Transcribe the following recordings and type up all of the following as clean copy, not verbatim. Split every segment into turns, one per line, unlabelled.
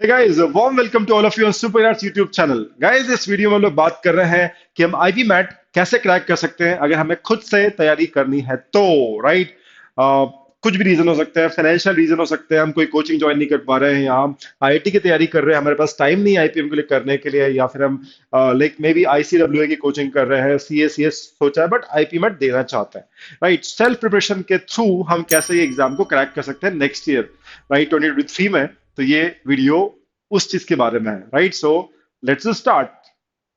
Hey guys, a warm welcome to all of you on Super Arts YouTube channel. Guys, इस video में हम लोग बात कर रहे हैं कि हम आईपी मैट कैसे क्रैक कर सकते हैं अगर हमें खुद से तैयारी करनी है तो राइट। कुछ भी रीजन हो सकते हैं, फाइनेंशियल रीजन हो सकते हैं, हम कोई कोचिंग ज्वाइन नहीं कर पा रहे हैं या हम आईआईटी की तैयारी कर रहे हैं, हमारे पास टाइम नहीं आईपीएम के लिए करने के लिए, या फिर हम लाइक मे बी आईसीडब्ल्यूए की कोचिंग कर रहे हैं, सीएसीएस सोचा है बट आईपी मैट देना चाहते हैं। राइट, सेल्फ प्रिपरेशन के थ्रू हम कैसे ये एग्जाम को क्रैक कर सकते हैं नेक्स्ट ईयर, राइट 2023 में। तो ये वीडियो उस चीज के बारे में है, राइट। So let's start.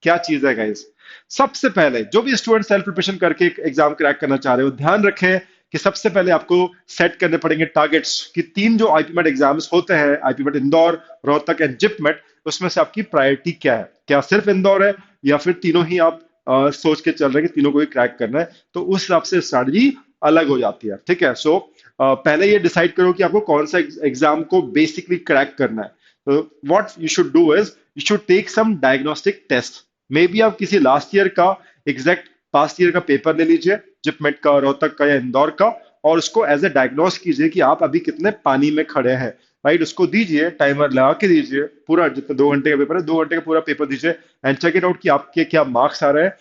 क्या चीज है गाइस? सबसे पहले जो भी स्टूडेंट सेल्फ प्रिपरेशन करके एग्जाम क्रैक करना चाह रहे हो, ध्यान रखें कि सबसे पहले आपको सेट करने पड़ेंगे टारगेट्स कि तीन जो आईपीमेट एग्जाम्स होते हैं, आईपीमेट इंदौर, रोहतक एंड जिपमेट, उसमें से आपकी प्रायोरिटी क्या है? क्या सिर्फ इंदौर है या फिर तीनों ही आप सोच के चल रहे हैं कि तीनों को ही क्रैक करना है? तो उस हिसाब से स्ट्रैटेजी अलग हो जाती है, ठीक है। सो पहले ये डिसाइड करो कि आपको कौन सा एग्जाम को बेसिकली क्रैक करना है। तो what you should do is you should take some diagnostic test. May be आप किसी लास्ट ईयर का एग्जैक्ट पास्ट ईयर का पेपर ले लीजिए, जिपमेट का, रोहतक का या इंदौर का, और उसको एज ए डायग्नोस कीजिए कि आप अभी कितने पानी में खड़े हैं। राइट, उसको दीजिए, टाइमर लगा के दीजिए, पूरा जितना 2 घंटे का पेपर है 2 घंटे का पूरा पेपर दीजिए एंड चेक इट आउट कि आपके क्या मार्क्स आ रहे हैं।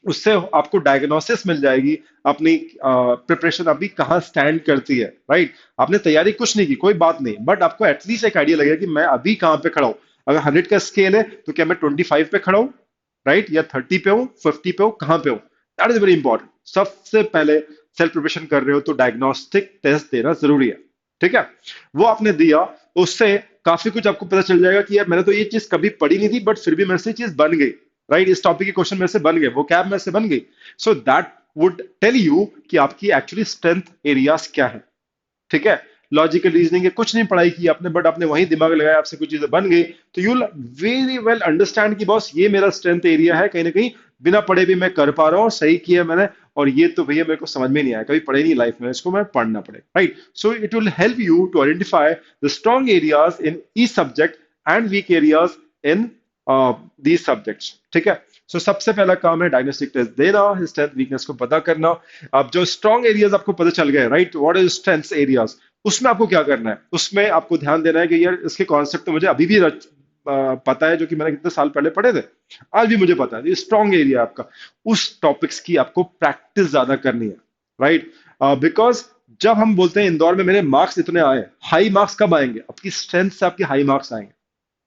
उससे आपको डायग्नोसिस मिल जाएगी अपनी प्रिपरेशन अभी कहाँ स्टैंड करती है। राइट, आपने तैयारी कुछ नहीं की, कोई बात नहीं, बट आपको एटलीस्ट एक आइडिया लगेगा कि मैं अभी कहाँ पे खड़ा हूँ। अगर 100 का स्केल है तो क्या मैं 25 पे खड़ा हूँ, राइट, या 30 पे हूँ, 50 पे हूँ, कहाँ पे हूँ? That is very important. सबसे पहले सेल्फ प्रिपरेशन कर रहे हो तो डायग्नोस्टिक टेस्ट देना जरूरी है, ठीक है। वो आपने दिया, उससे काफी कुछ आपको पता चल जाएगा कि यार मैंने तो ये चीज कभी पढ़ी नहीं थी बट फिर भी मेरे से ये चीज बन गई। राइट, इस टॉपिक के क्वेश्चन मेरे से बन गए, वो कैब मेरे से बन गई। So that would tell you कि आपकी एक्चुअली स्ट्रेंथ एरियाज क्या है, ठीक है। लॉजिकल रीजनिंग है, कुछ नहीं पढ़ाई की आपने बट आपने वही दिमाग लगाया, आपसे कुछ चीजें बन गई, तो यू वेरी वेल अंडरस्टैंड कि बॉस ये मेरा स्ट्रेंथ एरिया है, कहीं ना कहीं बिना पढ़े भी मैं कर पा रहा हूँ, सही किया मैंने। और ये तो भैया मेरे को समझ में नहीं आया, कभी पढ़े नहीं लाइफ में, इसको मैं पढ़ना पड़ेगा। Right, so it will help you to identify the strong areas in each subject and weak areas in these subjects, ठीक है। सो सबसे पहला काम है डायग्नोस्टिक टेस्ट देना, स्ट्रेंथ वीकनेस को पता करना। अब जो स्ट्रॉन्ग एरियाज आपको पता चल गए, right, what is strength areas, उसमें आपको क्या करना है? उसमें आपको ध्यान देना है कि यार इसके कॉन्सेप्ट तो मुझे अभी भी पता है, जो कि मैंने कितने साल पहले पढ़े थे, आज भी मुझे पता है। ये स्ट्रॉन्ग एरिया आपका, उस टॉपिक्स की आपको प्रैक्टिस ज्यादा करनी है। राइट, बिकॉज जब हम बोलते हैं इंदौर में मेरे मार्क्स इतने आए, हाई मार्क्स कब आएंगे? आपकी स्ट्रेंथ से आपके हाई मार्क्स आएंगे,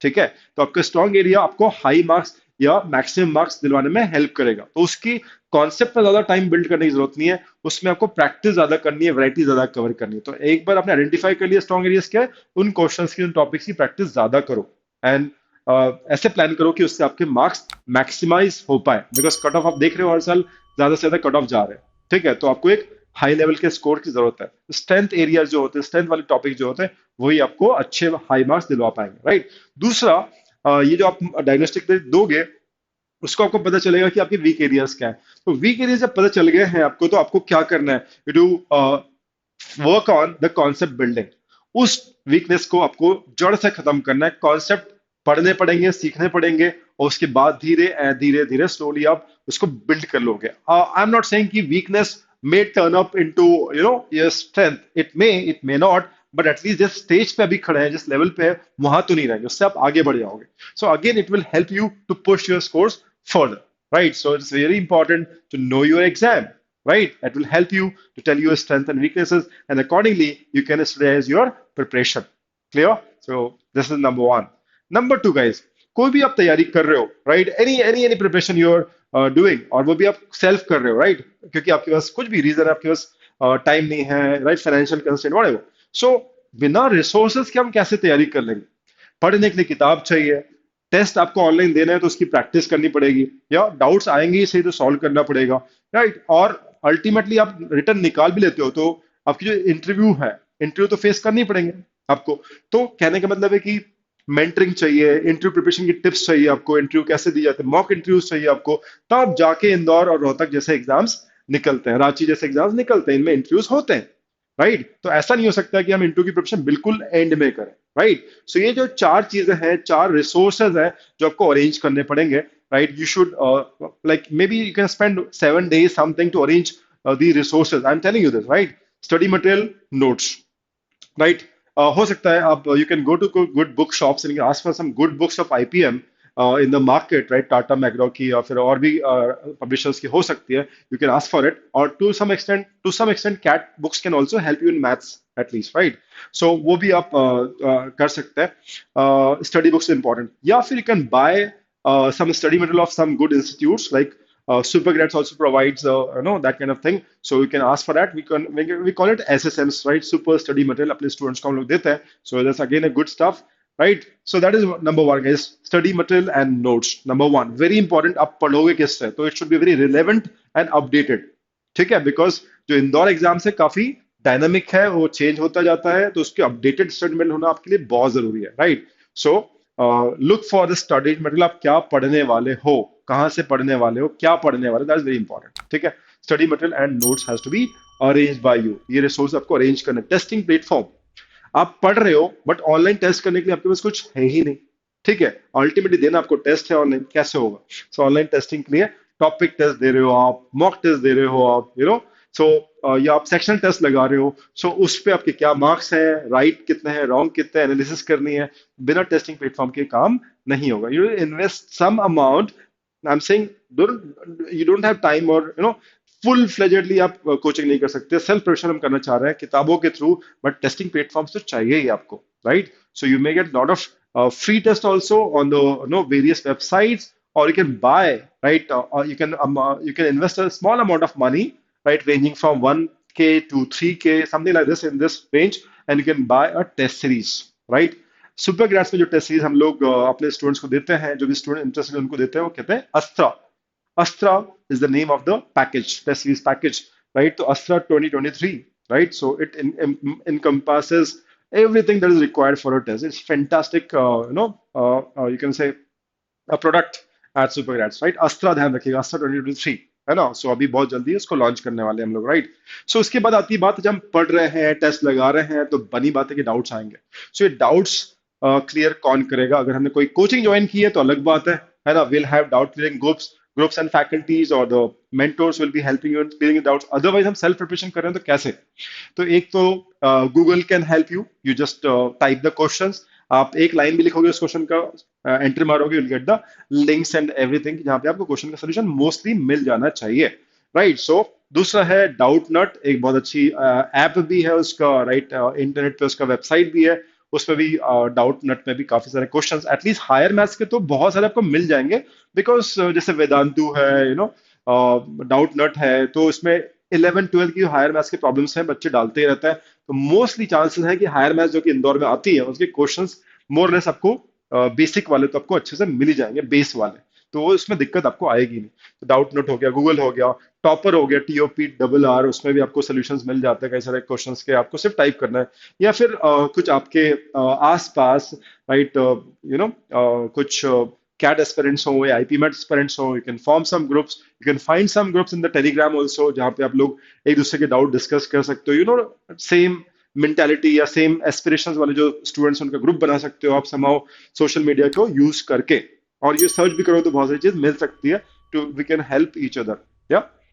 ठीक है। तो आपका स्ट्रॉन्ग एरिया आपको हाई मार्क्स या मैक्सिमम मार्क्स दिलवाने में हेल्प करेगा। तो उसकी कॉन्सेप्ट पर ज्यादा टाइम बिल्ड करने की जरूरत नहीं है, उसमें आपको प्रैक्टिस ज्यादा करनी है, वैरायटी ज्यादा कवर करनी है। तो एक बार आपने आइडेंटिफाई कर लिया स्ट्रॉन्ग एरियाज क्या है, उन क्वेश्चंस की, उन टॉपिक्स की प्रैक्टिस ज्यादा करो एंड ऐसे प्लान करो कि उससे आपके मार्क्स मैक्सिमाइज हो पाए, बिकॉज कट ऑफ आप देख रहे हो हर साल ज्यादा से ज्यादा कट ऑफ जा रहे हैं, ठीक है। तो आपको एक हाई लेवल के स्कोर की जरूरत है। स्ट्रेंथ एरिया जो होते हैं, स्ट्रेंथ वाले टॉपिक जो होते हैं, वही आपको अच्छे हाई मार्क्स दिलवा पाएंगे। राइट, दूसरा, ये जो आप डायग्नोस्टिक दोगे, उसको आपको पता चलेगा कि आपके वीक एरियाज क्या है। तो वीक एरियाज जब पता चल गए हैं आपको, तो आपको क्या करना है? You do work on the concept building. उस वीकनेस को आपको जड़ से खत्म करना है। कॉन्सेप्ट पढ़ने पड़ेंगे, सीखने पड़ेंगे, और उसके बाद धीरे धीरे धीरे स्लोली आप उसको बिल्ड कर लोगे। आई एम नॉट सेइंग कि weakness may turn up into your strength, it may not, but at least जिस स्टेज पे अभी खड़े हैं, जिस लेवल पे है, वहां तो नहीं रहेंगे, उससे आप आगे बढ़ जाओगे। So again it will help you to push your scores further, right? So it's very important to know your exam, right? That will help you to tell your strengths and weaknesses, and accordingly, you can strategize your preparation. Clear? So this is number one. Number two, guys, कोई भी आप तैयारी कर रहे हो, right? Any preparation you are doing, और वो भी आप self कर रहे हो, right? क्योंकि आपके पास कुछ भी रीजन है, आपके पास टाइम नहीं है, right? Financial constraint, whatever. So बिना रिसोर्सेज के हम कैसे तैयारी कर लेंगे? पढ़ने के लिए किताब चाहिए, टेस्ट आपको ऑनलाइन देना है तो उसकी प्रैक्टिस करनी पड़ेगी, या डाउट्स आएंगे ही सही तो सॉल्व करना पड़ेगा, राइट। और अल्टीमेटली आप रिटर्न निकाल भी लेते हो तो आपकी जो इंटरव्यू है, इंटरव्यू तो फेस करनी पड़ेंगे आपको। तो कहने का मतलब है कि मेंटरिंग चाहिए, इंटरव्यू प्रिपरेशन की टिप्स चाहिए आपको, इंटरव्यू कैसे दी जाते हैं, मॉक इंटरव्यूज चाहिए आपको, तब जाके इंदौर और रोहतक जैसे एग्जाम्स निकलते हैं, रांची जैसे एग्जाम्स निकलते हैं, इनमें इंटरव्यूज होते हैं, राइट। तो ऐसा नहीं हो सकता कि हम इंटरव्यू की प्रिपरेशन बिल्कुल एंड में करें, राइट। सो ये जो चार चीजें हैं, चार रिसोर्सेज हैं जो आपको अरेंज करने पड़ेंगे, right. You should like may be you can spend 7 days something to arrange the resources. I am telling you this, right. Study material, notes, right. हो सकता है आप you can go to good book shops and ask for some good books of IPM in the market, right? Tata McGraw की या फिर और भी publishers की हो सकती है। You can ask for it, और to some extent CAT books can also help you in maths at least, right? So वो भी आप कर सकते हैं। स्टडी बुक्स इंपॉर्टेंट, या फिर you can buy some study material of some good institutes like Supergrats also provides that kind of thing. So you can ask for that. We call it SSMs, right? Super study material अपने students को हम लोग देते हैं. So that's again a good stuff, right? So that is number one, guys. Study material and notes. Number one, very important. आप पढ़ोगे किससे? तो it should be very relevant and updated. ठीक है? Because जो इंदौर एग्जाम है काफी डायनामिक है, वो चेंज होता जाता है, तो उसके अपडेटेड स्टडी मटेरियल होना आपके लिए बहुत जरूरी है, right? So look for the study material, आप क्या पढ़ने वाले हो, कहाँ से पढ़ने वाले हो, क्या पढ़ने वाले, दैट इज वेरी इंपॉर्टेंट। ठीक है? Study material and notes has to be arrange by you. ये रिसोर्स आपको अरेंज करना। टेस्टिंग प्लेटफॉर्म, आप पढ़ रहे हो बट ऑनलाइन टेस्ट करने के लिए आपके पास कुछ है ही नहीं। ठीक है? अल्टीमेटली देना आपको टेस्ट है ऑनलाइन, कैसे होगा? सो ऑनलाइन टेस्टिंग के लिए टॉपिक टेस्ट दे रहे हो आप, मॉक टेस्ट दे रहे हो आप, सो या आप सेक्शनल टेस्ट लगा रहे हो, सो उस पे आपके क्या मार्क्स हैं, राइट कितने हैं, रॉन्ग कितने, एनालिसिस करनी है। बिना टेस्टिंग प्लेटफॉर्म के काम नहीं होगा। You invest some amount, I am saying, you don't have time, और फुल फ्लेजेडली आप कोचिंग नहीं कर सकते। सेल्फ प्रिपरेशन हम करना चाह रहे हैं किताबों के थ्रू, बट टेस्टिंग प्लेटफॉर्म्स तो चाहिए ही आपको, right? So you may get lot of free test also on the various websites, or you can buy, right? Or you can invest a small amount of money, right, ranging from 1K to 3K, something like this, in this range, and you can buy a test series, right? Super grades में जो test series हम लोग अपने students को देते हैं, जो भी स्टूडेंट इंटरेस्टेड उनको देते हैं, वो कहते हैं अस्त्रा। Astra is the name of the package, test series package, right? So Astra 2023, right? So it encompasses everything that is required for a test. It's fantastic, you can say a product at Supergrads, right? Astra ध्यान रखिएगा, Astra 2023, है ना? सो अभी बहुत जल्दी इसको launch करने वाले हैं हम लोग, राइट? सो उसके बाद आती है बात, जब हम पढ़ रहे हैं, टेस्ट लगा रहे हैं, तो बनी बात है कि डाउट्स आएंगे। सो ये डाउट्स क्लियर कौन करेगा? अगर हमने कोई कोचिंग ज्वाइन की है तो अलग बात है ना? Will have doubt clearing groups and faculties, और the mentors will be helping you in clearing doubts. Otherwise हम सेल्फ प्रिपरेशन कर रहे हैं तो कैसे? तो एक तो Google can help you. You just type the questions, आप एक लाइन भी लिखोगे उस क्वेश्चन का, एंटर मारोगे, you'll get the links and everything, जहां पे आपको क्वेश्चन का सोल्यूशन मोस्टली मिल जाना चाहिए, राइट? सो दूसरा है डाउट नट, एक बहुत अच्छी ऐप भी है उसका, राइट? इंटरनेट पे उसका वेबसाइट भी है, उसमें भी डाउट नट में भी काफी सारे क्वेश्चंस, एटलीस्ट हायर मैथ्स के तो बहुत सारे आपको मिल जाएंगे, बिकॉज जैसे वेदांतु है, डाउट नट है, तो इसमें 11 12 की हायर मैथ्स के प्रॉब्लम्स हैं, बच्चे डालते ही रहते हैं, तो मोस्टली चांसेस है कि हायर मैथ्स जो कि इंदौर में आती है, उसके क्वेश्चंस मोर लेस आपको बेसिक वाले तो आपको अच्छे से मिल ही जाएंगे, बेस वाले, तो उसमें दिक्कत आपको आएगी नहीं। तो डाउट नोट हो गया, गूगल हो गया, टॉपर हो गया, TOPRR, उसमें भी आपको सोल्यूशंस मिल जाते हैं कई सारे क्वेश्चंस के, आपको सिर्फ टाइप करना है, या फिर कुछ आपके आसपास, राइट, कुछ कैट एस्पिरेंट्स हो या आईपी मैट एस्पिरेंट्स हो, you can form some groups, you can find some groups in the Telegram also, जहाँ पे आप लोग एक दूसरे के डाउट डिस्कस कर सकते हो, सेम मेंटालिटी या सेम एस्पिरेशंस वाले जो स्टूडेंट्स, उनका ग्रुप बना सकते हो आप समाओ सोशल मीडिया को यूज करके, और ये सर्च भी करो तो बहुत सारी चीज मिल सकती है, to we can help each other,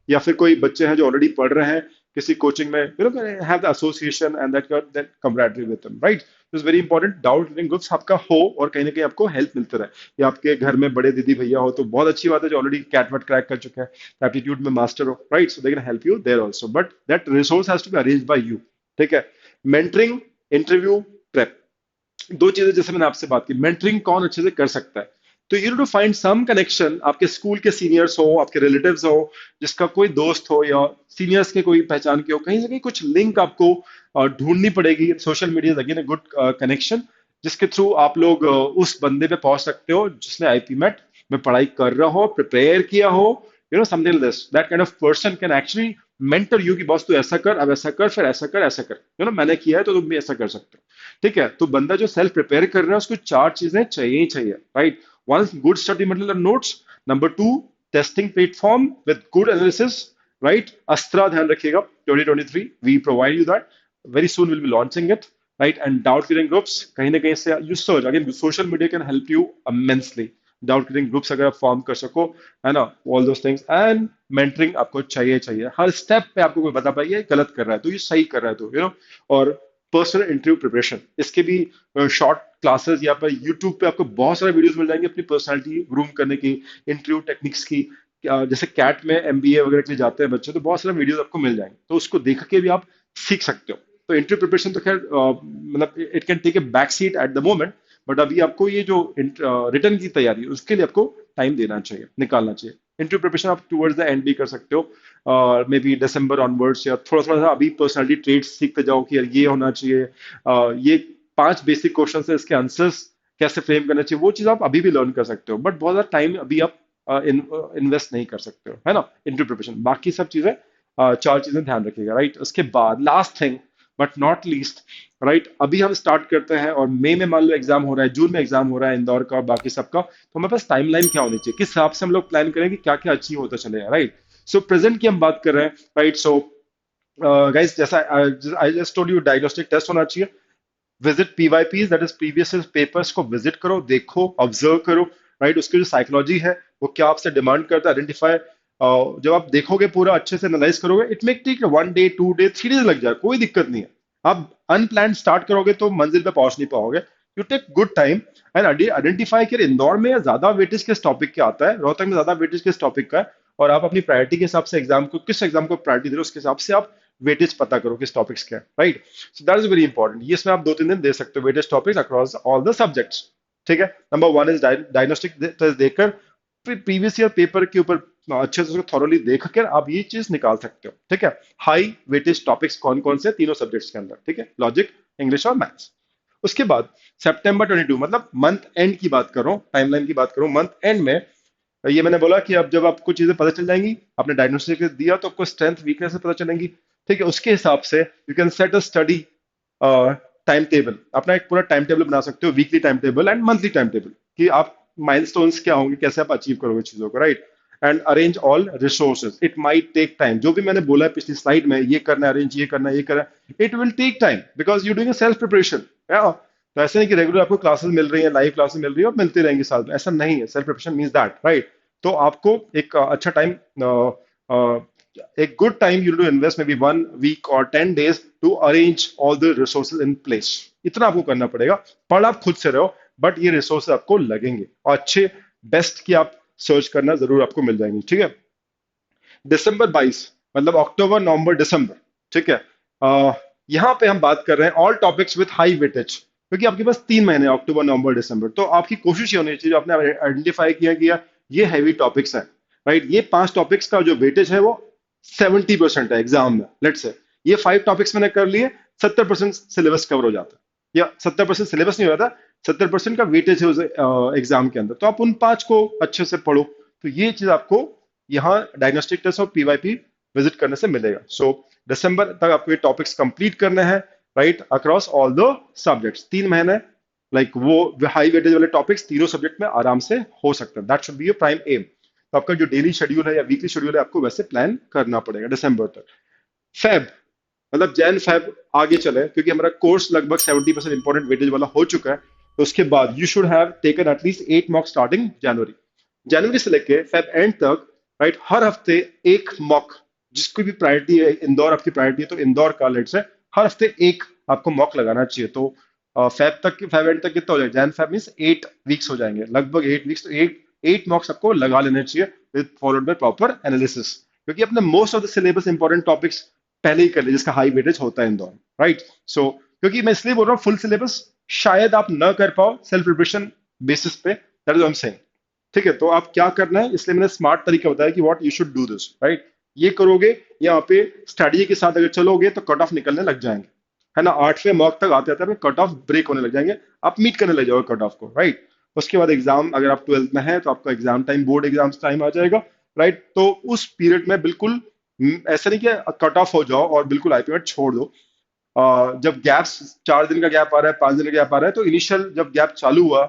या फिर कोई बच्चे हैं जो ऑलरेडी पढ़ रहे हैं किसी कोचिंग में, have the association and that camaraderie with them, right? It's very important doubt clearing groups आपका हो, और कहीं ना कहीं आपको हेल्प मिलते रहे, या आपके घर में बड़े दीदी भैया हो तो बहुत अच्छी बात है, जो ऑलरेडी कैट वट क्रैक कर चुके हैं, एप्टीट्यूड में मास्टर हो, right? So they can help you there also, but that resource has to be arranged by you. ठीक है? मेंटरिंग, इंटरव्यू प्रेप, दो चीजें जैसे मैंने आपसे बात की, मेंटरिंग कौन अच्छे से कर सकता है? तो you to find some connection, आपके स्कूल के सीनियर्स हो, आपके रिलेटिव्स हो, जिसका कोई दोस्त हो, या सीनियर्स के कोई पहचान के हो, कहीं से कहीं कुछ लिंक आपको ढूंढनी पड़ेगी। Social media is again a good connection, जिसके थ्रू आप लोग उस बंदे पे पहुंच सकते हो जिसने आईपी मैट में पढ़ाई कर रहा हो, प्रिपेयर किया हो, something like this, that kind of person can actually mentor you, कि बॉस तू ऐसा कर, अब ऐसा कर, फिर ऐसा कर, ऐसा कर, मैंने किया है तो तुम भी ऐसा कर सकते हो। ठीक है? तो बंदा जो सेल्फ प्रिपेयर कर रहा है, उसको चार चीजें चाहिए ही चाहिए, right? One is good study material and notes, number two testing platform with good analysis, right? Astra ध्यान रखिएगा 2023, we provide you that, very soon will be launching it, right? And doubt clearing groups, कहीं ना कहीं से you search, again social media can help you immensely, doubt clearing groups अगर आप form कर सको, है ना? All those things, and mentoring आपको चाहिए चाहिए, हर स्टेप पे आपको कोई बता पाए ये गलत कर रहा है तो ये सही कर रहा है, तो और पर्सनल इंटरव्यू प्रिपरेशन, इसके भी शॉर्ट क्लासेस या पर यूट्यूब पे आपको बहुत सारे वीडियोस मिल जाएंगे अपनी पर्सनालिटी ग्रूम करने की, इंटरव्यू टेक्निक्स की। जैसे कैट में एमबीए वगैरह के लिए जाते हैं बच्चे, तो बहुत सारे वीडियोस आपको मिल जाएंगे, तो उसको देख के भी आप सीख सकते हो। तो इंटरव्यू प्रिपरेशन तो खैर मतलब it can take a back seat at the moment, but अभी आपको ये जो रिटर्न की तैयारी है उसके लिए आपको टाइम देना चाहिए, निकालना चाहिए। इंटरव्यू प्रिपरेशन आप टुवर्ड्स द एंड भी कर सकते हो, और मे बी दिसंबर ऑनवर्ड्स, या थोड़ा थोड़ा सा अभी पर्सनालिटी ट्रेड्स सीखते जाओ कि यार ये होना चाहिए, ये 5 बेसिक क्वेश्चन है, इसके आंसर्स कैसे फ्रेम करना चाहिए, वो चीज आप अभी भी लर्न कर सकते हो, बट बहुत ज्यादा टाइम अभी आप इन्वेस्ट नहीं कर सकते हो, है ना, इंटरव्यू प्रिपरेशन। बाकी सब चीजें 4 चीजें ध्यान रखिएगा, राइट। उसके बाद last thing but not least, right, अभी हम स्टार्ट करते हैं और मई में मान लो एग्जाम हो रहा है, जून में एग्जाम हो रहा है इंदौर का और बाकी सबका, तो हमारे पास टाइमलाइन क्या होनी चाहिए, किस हिसाब से हम लोग प्लान करें कि क्या क्या अचीव होता चलेगा, राइट। सो प्रेजेंट की हम बात कर रहे हैं, राइट। सो गाइस, जैसा I just told you, diagnostic test होना चाहिए। Visit PYPs, that is previous papers को विजिट करो, देखो, ऑब्जर्व करो, राइट। उसकी जो साइकोलॉजी है वो क्या आपसे डिमांड करता है, आइडेंटिफाई। जब आप देखोगे पूरा अच्छे से एनालाइज करोगे, it may take 1 day 2 day 3 days लग जाए, कोई दिक्कत नहीं है। आप अनप्लान स्टार्ट करोगे तो मंजिल पे पहुंच नहीं पाओगे। You take good time and identify कि इंदौर में ज्यादा वेटेज किस टॉपिक का आता है, रोहतक में ज्यादा वेटेज किस टॉपिक का है, और आप अपनी प्रायोरिटी के हिसाब से एग्जाम को, किस एग्जाम को प्रायोरिटी दे रहे हो, उसके हिसाब से आप वेटेज पता करो किस टॉपिक्स के, right. So that is very important. ये इसमें आप 2-3 दिन दे सकते हो, weightage topics across all the subjects, ठीक है। नंबर 1 इज डायग्नोस्टिक टेस्ट देकर प्रीवियस ईयर पेपर के ऊपर अच्छे से उसको थॉरोली देख कर आप ये चीज निकाल सकते हो, ठीक है। हाई वेटेज टॉपिक्स कौन कौन से, तीनों सब्जेक्ट्स के अंदर, ठीक है, लॉजिक, इंग्लिश और मैथ्स। उसके बाद सितंबर 22, मतलब मंथ एंड की बात कर रहा हूँ, टाइमलाइन की बात करूँ, मंथ एंड में ये मैंने बोला कि अब जब आपको चीजें पता चल जाएंगी, आपने डायग्नोस्टिक दिया तो आपको स्ट्रेंथ वीकनेस पता चलेंगी, ठीक है। उसके हिसाब से you can set a study time table, अपना एक पूरा टाइम टेबल बना सकते हो, weekly time table and monthly time table, कि आप माइलस्टोन्स क्या होंगे, कैसे आप अचीव करोगे चीजों को, right. And arrange all resources, it might take time, जो भी मैंने बोला है पिछली स्लाइड में, ये करना है अरेंज, ये करना है, ये करना है, it will take time because you doing self preparation. तो ऐसे नहीं कि रेगुलर आपको क्लासेस मिल रही है, लाइव क्लासेस मिल रही है और मिलती रहेंगी साल में, ऐसा नहीं है। Self preparation means that, right. तो आपको एक अच्छा टाइम, एक good time you to invest, may be 1 week और 10 days to arrange all the resources in place. इतना आपको करना पड़ेगा, पढ़ आप खुद से रहो, बट ये रिसोर्सेज आपको लगेंगे, और अच्छे बेस्ट की आप सर्च करना जरूर आपको मिल जाएंगी, ठीक है। दिसंबर 22, मतलब अक्टूबर नवंबर दिसंबर, ठीक है। यहाँ पे हम बात कर रहे हैं all topics with high weightage, क्योंकि आपके पास 3 महीने, अक्टूबर नवंबर दिसंबर, तो आपकी कोशिश ये होनी चाहिए, जो आपने आइडेंटिफाई किया कि यार ये हैवी टॉपिक्स हैं, राइट, ये 5 टॉपिक्स का जो वेटेज है वो 70% है एग्जाम में, लेट से ये 5 टॉपिक्स मैंने कर लिए, 70% सिलेबस कवर हो जाता है, या 70% सिलेबस नहीं हो जाता, 70% का वेटेज है उस एग्जाम के अंदर, तो आप उन 5 को अच्छे से पढ़ो। तो ये चीज आपको यहाँ डायग्नोस्टिक टेस्ट और पीवाईपी विजिट करने से मिलेगा। सो दिसंबर तक आपको ये टॉपिक्स कंप्लीट करने हैं, right, across all the subjects, 3 महीने, लाइक वो हाई वेटेज वाले टॉपिक्स तीनों सब्जेक्ट में आराम से हो सकते हैं, that should be your prime aim. तो आपका जो डेली शेड्यूल है या वीकली शेड्यूल है, आपको वैसे प्लान करना पड़ेगा दिसंबर तक। फेब, मतलब जैन फेब आगे चले, क्योंकि हमारा कोर्स लगभग 70% इंपॉर्टेंट वेटेज वाला हो चुका है, तो उसके बाद you should have taken at least 8 mock starting January, जनवरी से लेके फेब एंड तक, राइट। हर हफ्ते एक मॉक, जिसकी भी प्रायोरिटी है, इंदौर आपकी प्रायोरिटी है तो इंदौर का लेट से हर हफ्ते एक आपको मॉक लगाना चाहिए। तो फेब तक, फेब एंड तक कितना हो जाएगा, जैन फेब मीन्स 8 वीक्स हो जाएंगे, लगभग 8 वीक्स, तो 8 मॉक्स आपको लगा लेने चाहिए with followed by proper analysis, क्योंकि अपने most of the syllabus important topics पहले ही कर ले जिसका हाई वेटेज होता है इंदौर, राइट। सो क्योंकि मैं इसलिए बोल रहा हूँ फुल सिलेबस शायद आप न कर पाओ सेल्फ प्रिपरेशन बेसिस पे, that is I am saying, ठीक है। तो आप क्या करना है, इसलिए मैंने स्मार्ट तरीका बताया कि what you should do this, right. ये करोगे, यहाँ पे स्ट्रेटजी के साथ अगर चलोगे तो कट ऑफ निकलने लग जाएंगे, है ना, 8वें मॉक तक आते आते कट ऑफ ब्रेक होने लग जाएंगे, आप मीट करने लग जाओगे कट ऑफ को, राइट। उसके बाद एग्जाम, अगर आप 12th में है तो आपका exam time, board exam time आ जाएगा, राइट। तो उस पीरियड में बिल्कुल ऐसा नहीं कि कट ऑफ हो जाओ और बिल्कुल आईपी में छोड़ दो। जब गैप्स, 4 दिन का गैप आ रहा है, 5 दिन का गैप आ रहा है, तो इनिशियल जब गैप चालू हुआ,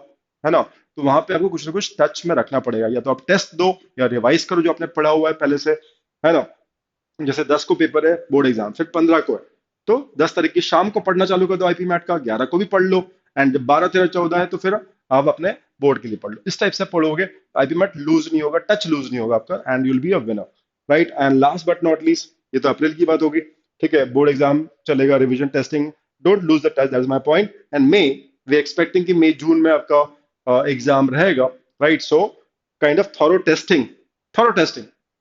है ना, तो वहां पे आपको कुछ ना कुछ टच में रखना पड़ेगा, या तो आप टेस्ट दो या रिवाइज करो जो आपने पढ़ा हुआ है पहले से, है ना। जैसे 10 को पेपर है बोर्ड एग्जाम, फिर 15 को है, तो 10 तारीख की शाम को पढ़ना चालू कर दो आईपी मैट का, 11 को भी पढ़ लो, एंड जब 12, 13, 14 है तो फिर आप अपने बोर्ड के लिए पढ़ लो। इस टाइप से पढ़ोगे, आईपी मैट लूज नहीं होगा, टच लूज नहीं होगा आपका, and you'll be a winner, right. And last but not least, ये तो अप्रैल की बात होगी, ठीक है, बोर्ड एग्जाम चलेगा, revision testing don't lose the touch, that is my point. And may we expecting कि मई जून में आपका एग्जाम रहेगा, right? So kind of thorough testing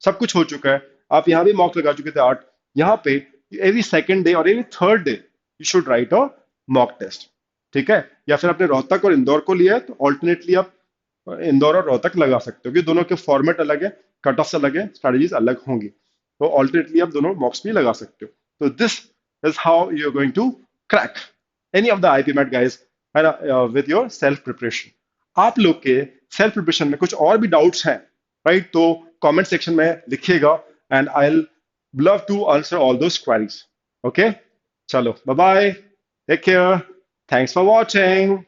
सब कुछ हो चुका है. आप यहाँ भी मॉक लगा चुके थे 8. यहाँ पे एवरी सेकेंड डे और every third day you should write a mock test. ठीक है? या फिर आपने रोहतक और इंदौर को लिया है तो ऑल्टरनेटली आप इंदौर और रोहतक लगा सकते हो, क्योंकि दोनों के फॉर्मेट अलग है, कट ऑफ अलग है, स्ट्रेटजीज अलग होंगी. तो ऑल्टरनेटली आप दोनों मॉक्स भी लगा सकते हो. तो this is how you are going to crack any of the IPMAT guys, है ना, विद योर सेल्फ प्रिपरेशन. आप लोग के सेल्फ प्रिपरेशन में कुछ और भी डाउट्स हैं, राइट? तो कमेंट सेक्शन में लिखिएगा and I will love to answer all those queries. Okay, चलो bye bye, take care, thanks for watching.